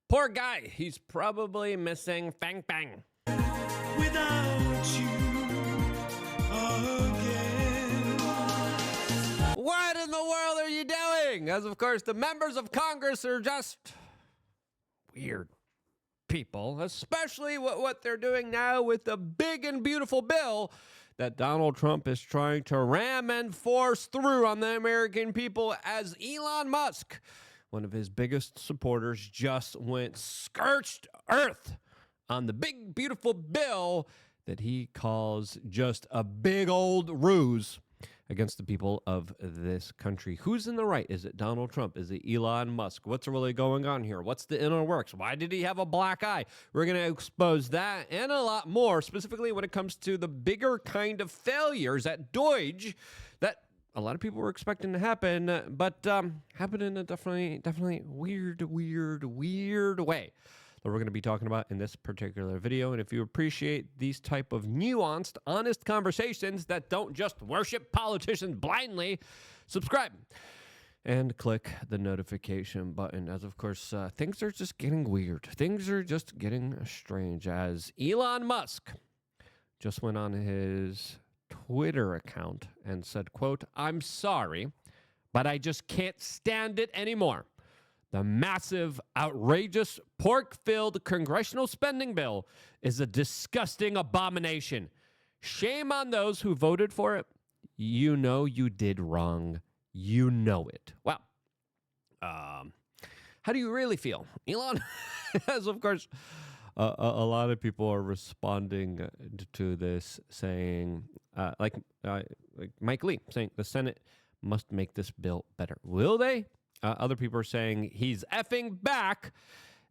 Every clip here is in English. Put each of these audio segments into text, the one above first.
Poor guy. He's probably missing Fang Bang. Without you again. What in the world are you doing? As of course, the members of Congress are just weird people, especially what they're doing now with the big and beautiful bill that Donald Trump is trying to ram and force through on the American people, as Elon Musk, one of his biggest supporters, just went scorched earth on the big, beautiful bill that he calls just a big old ruse against the people of this country. Who's in the right? Is it Donald Trump? Is it Elon Musk? What's really going on here? What's the inner works? Why did he have a black eye? We're going to expose that and a lot more, specifically when it comes to the bigger kind of failures at Deutsche that a lot of people were expecting to happen, but happened in a definitely weird way that we're going to be talking about in this particular video. And if you appreciate these type of nuanced, honest conversations that don't just worship politicians blindly, subscribe and click the notification button, as of course things are just getting weird. Things are just getting strange, as Elon Musk just went on his Twitter account and said, quote, "I'm sorry, but I just can't stand it anymore. The massive, outrageous, pork-filled congressional spending bill is a disgusting abomination. Shame on those who voted for it. You know you did wrong. You know it." Well, how do you really feel, Elon? As of course, a lot of people are responding to this, saying, like Mike Lee, saying the Senate must make this bill better. Will they? Other people are saying he's effing back.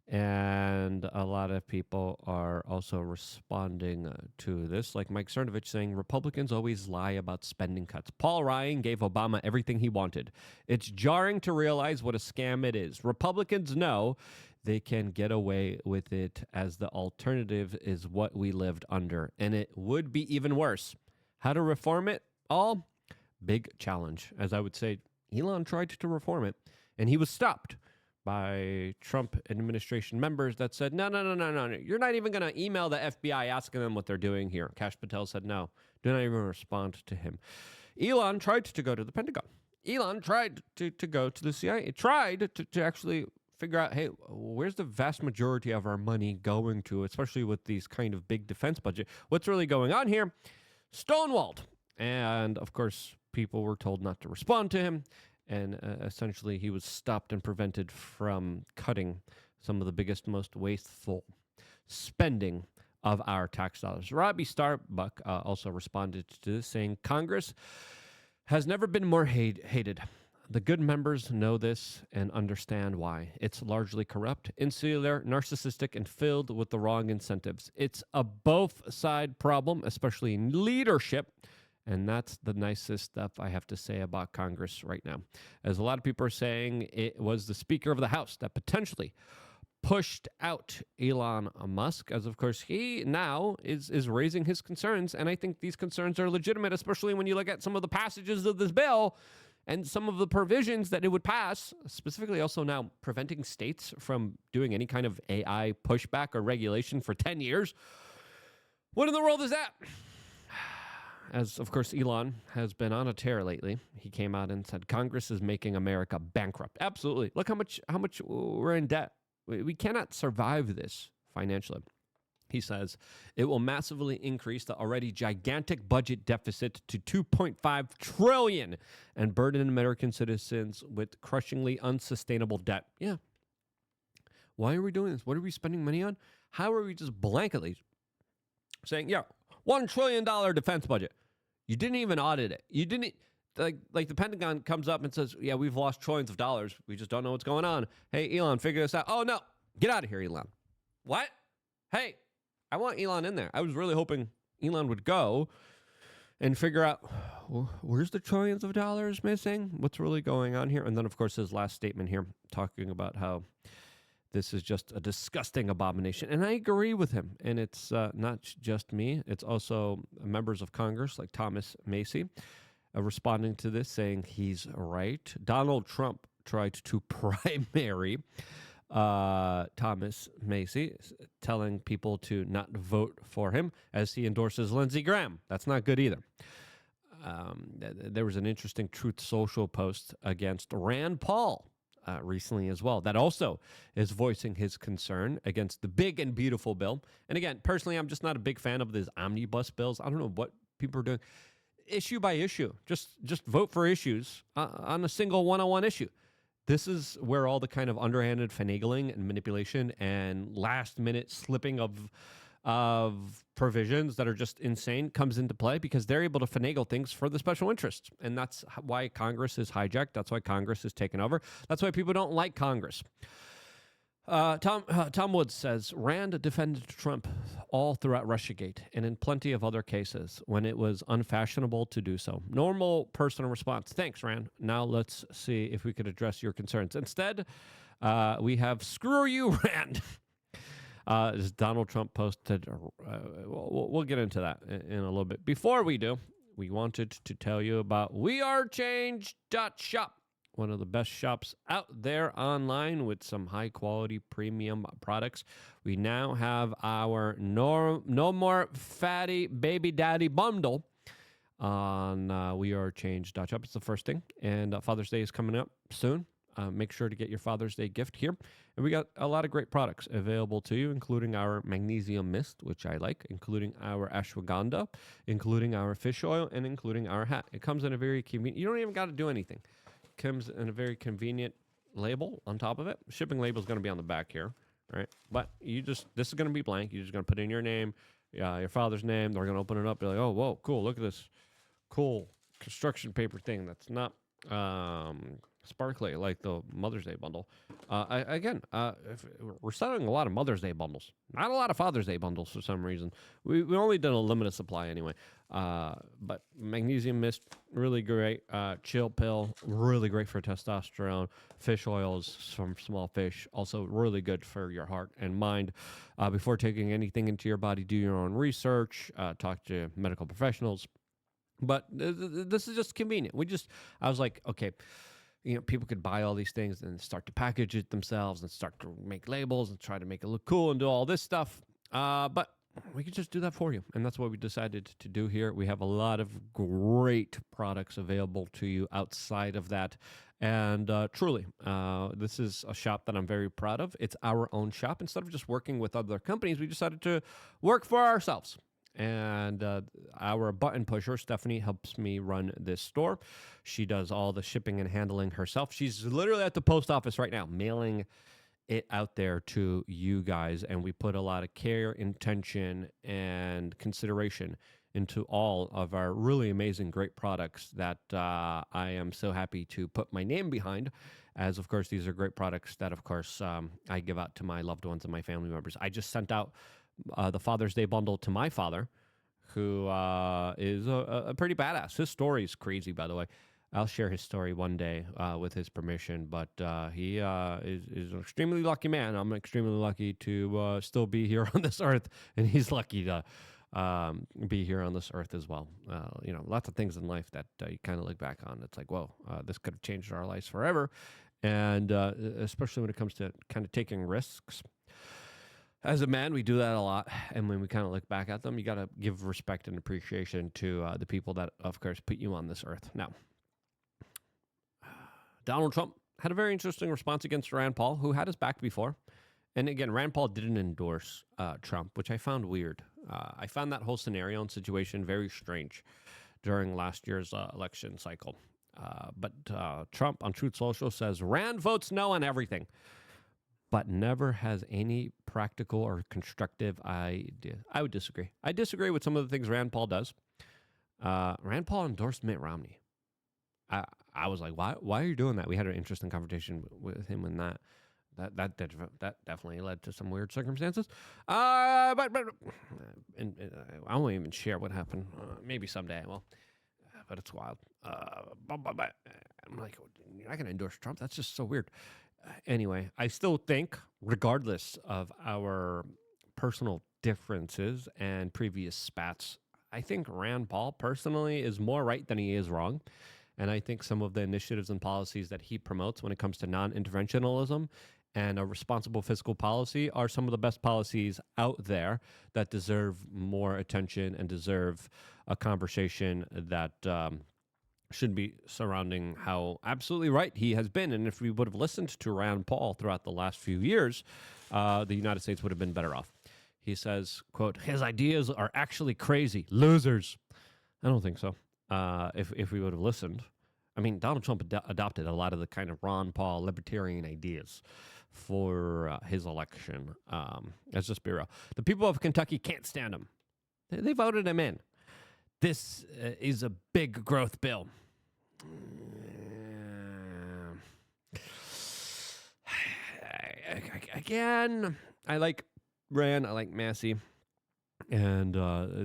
And a lot of people are also responding to this, like Mike Cernovich saying Republicans always lie about spending cuts. Paul Ryan gave Obama everything he wanted. It's jarring to realize what a scam it is. Republicans know they can get away with it, as the alternative is what we lived under, and it would be even worse. How to reform it all? Big challenge. As I would say, Elon tried to reform it, and he was stopped by Trump administration members that said, no, you're not even going to email the FBI asking them what they're doing here. Kash Patel said no. Do not even respond to him. Elon tried to go to the Pentagon. Elon tried to go to the CIA. Tried to actually figure out, hey, where's the vast majority of our money going to, especially with these kind of big defense budget? What's really going on here? Stonewalled. And, of course, people were told not to respond to him. And essentially, he was stopped and prevented from cutting some of the biggest, most wasteful spending of our tax dollars. Robbie Starbuck also responded to this, saying, Congress has never been more hated. The good members know this and understand why. It's largely corrupt, insular, narcissistic, and filled with the wrong incentives. It's a both-side problem, especially in leadership. And that's the nicest stuff I have to say about Congress right now. As a lot of people are saying, it was the Speaker of the House that potentially pushed out Elon Musk, as of course he now is raising his concerns. And I think these concerns are legitimate, especially when you look at some of the passages of this bill and some of the provisions that it would pass, specifically also now preventing states from doing any kind of AI pushback or regulation for 10 years. What in the world is that? As, of course, Elon has been on a tear lately. He came out and said, Congress is making America bankrupt. Absolutely. Look how much we're in debt. We cannot survive this financially. He says it will massively increase the already gigantic budget deficit to $2.5 trillion and burden American citizens with crushingly unsustainable debt. Yeah. Why are we doing this? What are we spending money on? How are we just blanketly saying, yeah, $1 trillion defense budget? You didn't even audit it. You didn't, like the Pentagon comes up and says, yeah, we've lost trillions of dollars. We just don't know what's going on. Hey, Elon, figure this out. Oh, no, get out of here, Elon. What? Hey, I want Elon in there. I was really hoping Elon would go and figure out, well, where's the trillions of dollars missing? What's really going on here? And then, of course, his last statement here talking about how this is just a disgusting abomination. And I agree with him. And it's not just me. It's also members of Congress like Thomas Massie responding to this, saying he's right. Donald Trump tried to primary Thomas Massie telling people to not vote for him as he endorses Lindsey Graham. That's not good either. There was an interesting Truth Social post against Rand Paul recently as well that also is voicing his concern against the big and beautiful bill. And again, personally, I'm just not a big fan of these omnibus bills. I don't know what people are doing. Issue by issue, just vote for issues on a single one-on-one issue. This is where all the kind of underhanded finagling and manipulation and last-minute slipping of provisions that are just insane comes into play, because they're able to finagle things for the special interests. And that's why Congress is hijacked. That's why Congress is taken over. That's why people don't like Congress. Tom Woods says, Rand defended Trump all throughout Russiagate and in plenty of other cases when it was unfashionable to do so. Normal personal response. Thanks, Rand. Now let's see if we could address your concerns. Instead, we have screw you, Rand. As Donald Trump posted, we'll get into that in a little bit. Before we do, we wanted to tell you about wearechange.shop, one of the best shops out there online with some high-quality premium products. We now have our No More Fatty Baby Daddy bundle on wearechange.shop. It's the first thing, and Father's Day is coming up soon. Make sure to get your Father's Day gift here. And we got a lot of great products available to you, including our magnesium mist, which I like, including our ashwagandha, including our fish oil, and including our hat. It comes in a very convenient, you don't even got to do anything. It comes in a very convenient label on top of it. Shipping label is going to be on the back here, right? But this is going to be blank. You're just going to put in your name, your father's name. They're going to open it up. Be like, oh, whoa, cool. Look at this cool construction paper thing that's not sparkly like the Mother's Day bundle. We're selling a lot of Mother's Day bundles, not a lot of Father's Day bundles for some reason. We only did a limited supply anyway. But magnesium mist, really great. Chill pill, really great for testosterone. Fish oils from small fish, also really good for your heart and mind. Before taking anything into your body, do your own research. Talk to medical professionals. But this is just convenient. I was like, okay, people could buy all these things and start to package it themselves and start to make labels and try to make it look cool and do all this stuff. But we could just do that for you. And that's what we decided to do here. We have a lot of great products available to you outside of that. And truly, this is a shop that I'm very proud of. It's our own shop. Instead of just working with other companies, we decided to work for ourselves. And our button pusher, Stephanie, helps me run this store. She does all the shipping and handling herself. She's literally at the post office right now, mailing it out there to you guys. And we put a lot of care, intention, and consideration into all of our really amazing, great products that I am so happy to put my name behind. As, of course, these are great products that, of course, I give out to my loved ones and my family members. I just sent out the Father's Day bundle to my father, who is a pretty badass. His story is crazy, by the way. I'll share his story one day with his permission, but he is an extremely lucky man. I'm extremely lucky to still be here on this earth, and he's lucky to be here on this earth as well. Lots of things in life that you kind of look back on. It's like, whoa, this could have changed our lives forever, and especially when it comes to kind of taking risks. As a man, we do that a lot, and when we kind of look back at them, you got to give respect and appreciation to the people that, of course, put you on this earth. Now, Donald Trump had a very interesting response against Rand Paul, who had his back before. And again, Rand Paul didn't endorse Trump, which I found weird. I found that whole scenario and situation very strange during last year's election cycle. But Trump on Truth Social says, Rand votes no on everything, but never has any practical or constructive idea. I would disagree. I disagree with some of the things Rand Paul does. Rand Paul endorsed Mitt Romney. I was like, why are you doing that? We had an interesting conversation with him in that. That definitely led to some weird circumstances. But I won't even share what happened. Maybe someday I will. But it's wild. But I'm like, you're not going to endorse Trump? That's just so weird. Anyway, I still think, regardless of our personal differences and previous spats, I think Rand Paul personally is more right than he is wrong. And I think some of the initiatives and policies that he promotes when it comes to non-interventionalism and a responsible fiscal policy are some of the best policies out there that deserve more attention and deserve a conversation that should be surrounding how absolutely right he has been. And if we would have listened to Rand Paul throughout the last few years, the United States would have been better off. He says, quote, his ideas are actually crazy. Losers. I don't think so. If we would have listened. I mean, Donald Trump adopted a lot of the kind of Ron Paul libertarian ideas for his election. Let's just be real. The people of Kentucky can't stand him. They voted him in. This is a big growth bill. Again, I like Rand, I like Massie, and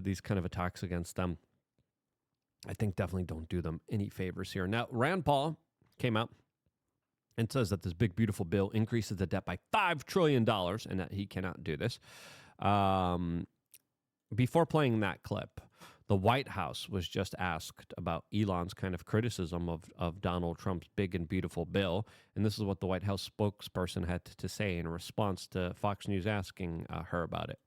these kind of attacks against them, I think definitely don't do them any favors here. Now, Rand Paul came out and says that this big, beautiful bill increases the debt by $5 trillion and that he cannot do this. Before playing that clip, the White House was just asked about Elon's kind of criticism of Donald Trump's big and beautiful bill. And this is what the White House spokesperson had to say in response to Fox News asking her about it.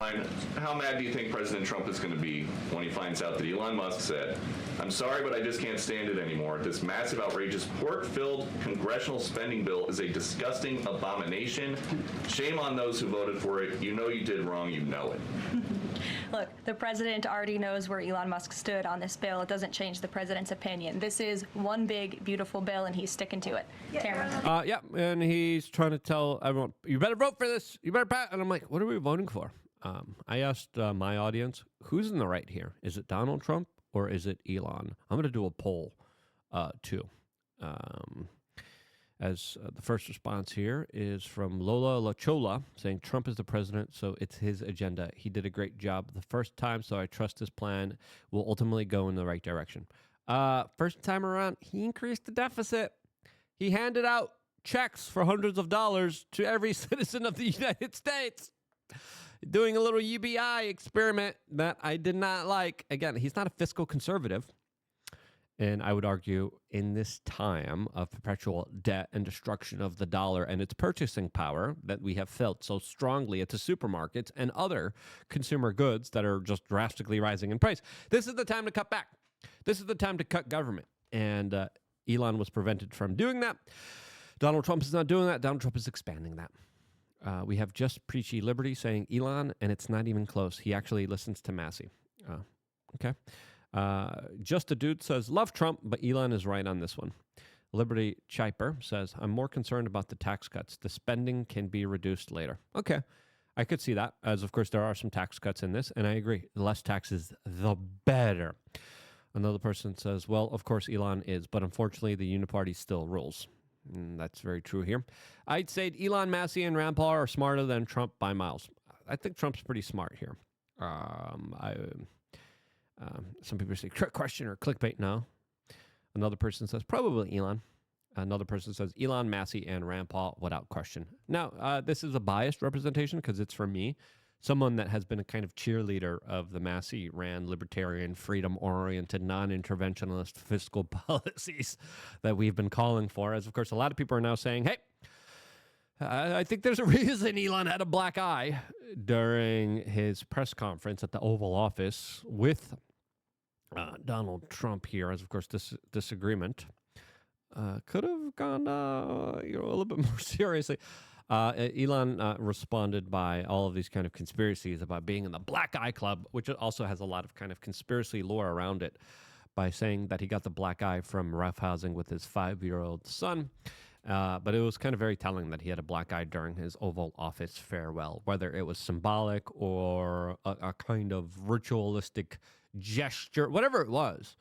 How mad do you think President Trump is going to be when he finds out that Elon Musk said, I'm sorry, but I just can't stand it anymore. This massive, outrageous, pork-filled congressional spending bill is a disgusting abomination. Shame on those who voted for it. You know you did wrong. You know it. Look, the president already knows where Elon Musk stood on this bill. It doesn't change the president's opinion. This is one big, beautiful bill, and he's sticking to it. Tamara. Yeah, and he's trying to tell everyone, you better vote for this. You better pass. And I'm like, what are we voting for? I asked my audience, who's in the right here? Is it Donald Trump or is it Elon? I'm going to do a poll, too. As the first response here is from Lola Lachola saying Trump is the president, so it's his agenda. He did a great job the first time, so I trust his plan will ultimately go in the right direction. First time around, he increased the deficit. He handed out checks for hundreds of dollars to every citizen of the United States. Doing a little UBI experiment that I did not like. Again, he's not a fiscal conservative. And I would argue in this time of perpetual debt and destruction of the dollar and its purchasing power that we have felt so strongly at the supermarkets and other consumer goods that are just drastically rising in price, this is the time to cut back. This is the time to cut government. And Elon was prevented from doing that. Donald Trump is not doing that. Donald Trump is expanding that. We have Just Preachy Liberty saying Elon, and it's not even close. He actually listens to Massie. Okay. Just a Dude says, love Trump, but Elon is right on this one. Liberty Chiper says, I'm more concerned about the tax cuts. The spending can be reduced later. Okay, I could see that, as of course there are some tax cuts in this, and I agree. The less taxes, the better. Another person says, well, of course Elon is, but unfortunately the uniparty still rules. That's very true here. I'd say Elon, Massie, and Rand Paul are smarter than Trump by miles. I think Trump's pretty smart here. Some people say trick question or clickbait. No. Another person says probably Elon. Another person says Elon, Massie, and Rand Paul without question. Now, this is a biased representation because it's from me, someone that has been a kind of cheerleader of the Massie, Rand, libertarian, freedom-oriented, non-interventionist fiscal policies that we've been calling for. As, of course, a lot of people are now saying, hey, I think there's a reason Elon had a black eye during his press conference at the Oval Office with Donald Trump here, as of course this disagreement could have gone a little bit more seriously. Elon responded by all of these kind of conspiracies about being in the Black Eye Club, which also has a lot of kind of conspiracy lore around it, by saying that he got the black eye from roughhousing with his 5-year-old son. But it was kind of very telling that he had a black eye during his Oval Office farewell, whether it was symbolic or a kind of ritualistic gesture, whatever it was,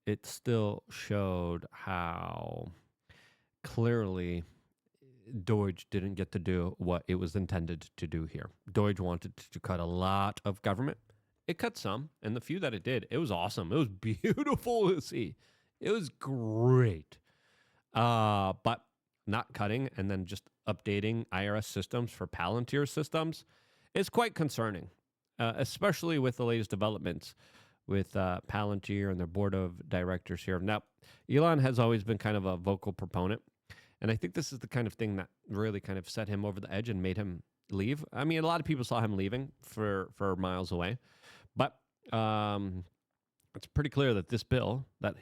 it still showed how clearly Deutsch didn't get to do what it was intended to do here. Deutsch wanted to cut a lot of government. It cut some, and the few that it did, it was awesome. It was beautiful to see. It was great. But not cutting and then just updating IRS systems for Palantir systems is quite concerning, especially with the latest developments with Palantir and their board of directors here. Now, Elon has always been kind of a vocal proponent And I think this is the kind of thing that really kind of set him over the edge and made him leave. I mean, a lot of people saw him leaving for miles away, but it's pretty clear that this bill that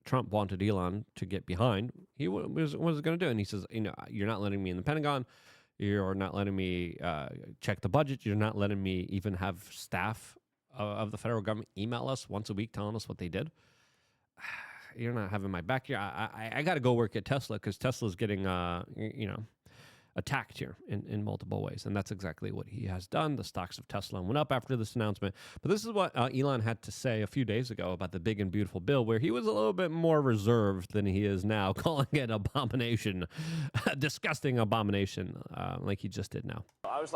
Trump wanted Elon to get behind, he was going to do. And he says, you're not letting me in the Pentagon. You're not letting me check the budget. You're not letting me even have staff of the federal government email us once a week telling us what they did. You're not having my back here. I got to go work at Tesla because Tesla's getting, attacked here in multiple ways. And that's exactly what he has done. The stocks of Tesla went up after this announcement. But this is what Elon had to say a few days ago about the big and beautiful bill, where he was a little bit more reserved than he is now, calling it an abomination, a disgusting abomination, like he just did now. I was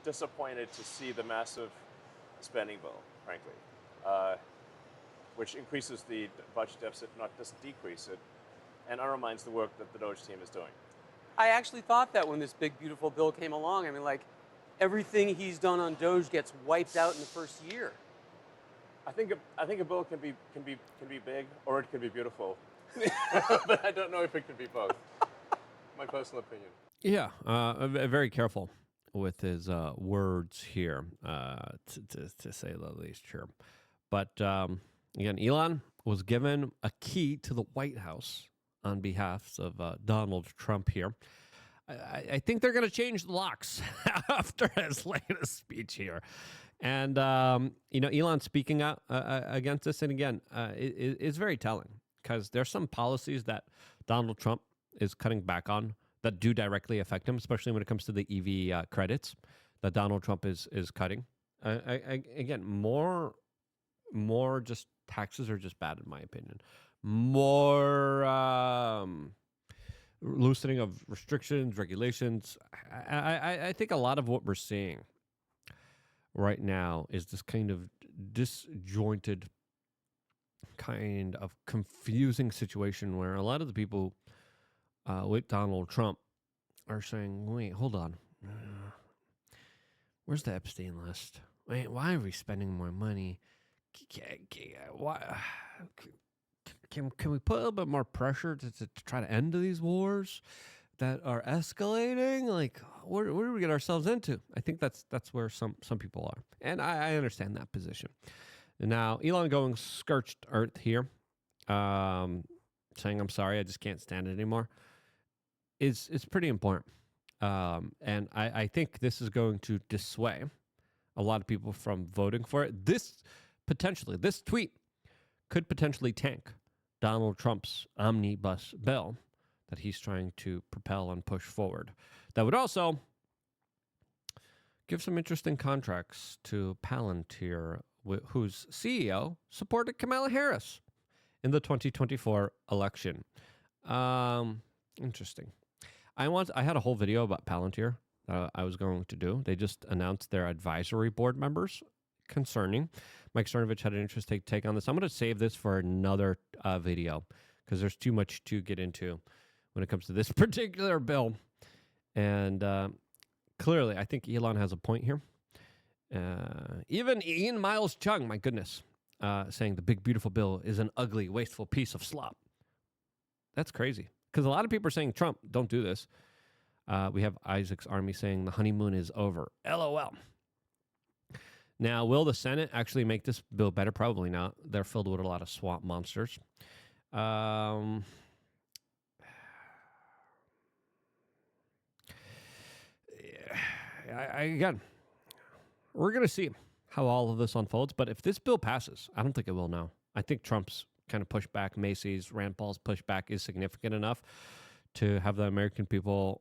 disappointed to see the massive spending bill, frankly, which increases the budget deficit, not just decrease it, and undermines the work that the Doge team is doing. I actually thought that when this big, beautiful bill came along. I mean, everything he's done on Doge gets wiped out in the first year. I think a bill can be big or it can be beautiful, but I don't know if it can be both. My personal opinion. Yeah, very careful with his words here, to say the least here. But again, Elon was given a key to the White House on behalf of Donald Trump here. I think they're going to change the locks after his latest speech here. And, Elon speaking out against this, and again, is very telling, because there's some policies that Donald Trump is cutting back on that do directly affect him, especially when it comes to the EV credits that Donald Trump is cutting. Again, more just taxes are just bad in my opinion. More loosening of restrictions, regulations. I think a lot of what we're seeing right now is this kind of disjointed, kind of confusing situation where a lot of the people with Donald Trump are saying, wait, hold on. Where's the Epstein list? Wait, why are we spending more money? Why? Can we put a little bit more pressure to try to end these wars that are escalating? Like, where do we get ourselves into? I think that's where some people are. And I understand that position. Now, Elon going scorched earth here, saying, I'm sorry, I just can't stand it anymore, is pretty important. And I think this is going to dissuade a lot of people from voting for it. This tweet could potentially tank Donald Trump's omnibus bill that he's trying to propel and push forward. That would also give some interesting contracts to Palantir, whose CEO supported Kamala Harris in the 2024 election. Interesting. I had a whole video about Palantir I was going to do. They just announced their advisory board members concerning. Mike Cernovich had an interesting take on this. I'm going to save this for another video because there's too much to get into when it comes to this particular bill. And clearly, I think Elon has a point here. Even Ian Miles Chung, my goodness, saying the big, beautiful bill is an ugly, wasteful piece of slop. That's crazy. Because a lot of people are saying, Trump, don't do this. We have Isaac's Army saying the honeymoon is over. LOL. Now, will the Senate actually make this bill better? Probably not. They're filled with a lot of swamp monsters. Again, we're going to see how all of this unfolds. But if this bill passes, I don't think it will now. I think Trump's kind of pushback, Massie's, Rand Paul's pushback is significant enough to have the American people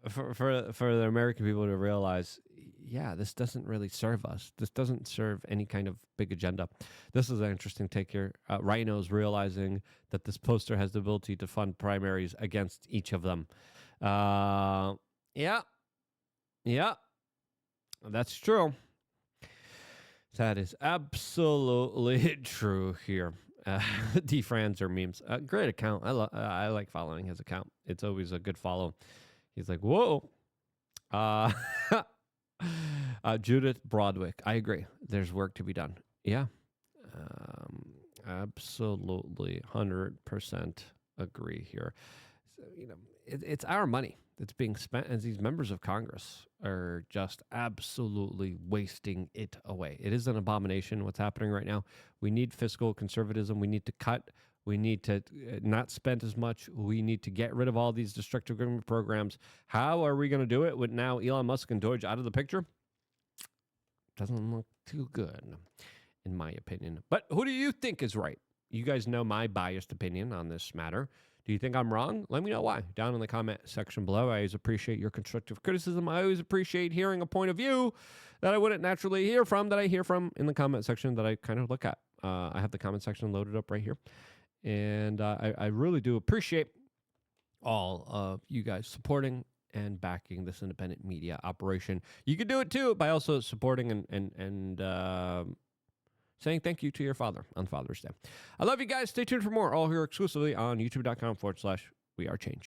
for the American people to realize, yeah, this doesn't really serve us. This doesn't serve any kind of big agenda. This is an interesting take here. Rhinos realizing that this poster has the ability to fund primaries against each of them. Yeah, that's true. That is absolutely true here. D-Franz or memes. Great account. I like following his account. It's always a good follow. He's like, whoa. Judith Broadwick. I agree. There's work to be done. Yeah. Absolutely, 100% agree here. So, it's our money that's being spent, and these members of Congress are just absolutely wasting it away. It is an abomination what's happening right now. We need fiscal conservatism. We need to cut. We need to not spend as much. We need to get rid of all these destructive government programs. How are we going to do it with now Elon Musk and Doge out of the picture? Doesn't look too good, in my opinion. But who do you think is right? You guys know my biased opinion on this matter. Do you think I'm wrong? Let me know why down in the comment section below. I always appreciate your constructive criticism. I always appreciate hearing a point of view that I wouldn't naturally hear from, that I hear from in the comment section that I kind of look at. I have the comment section loaded up right here. And I really do appreciate all of you guys supporting and backing this independent media operation. You can do it too by also supporting and saying thank you to your father on Father's Day. I love you guys. Stay tuned for more, all here exclusively on youtube.com/wearechange.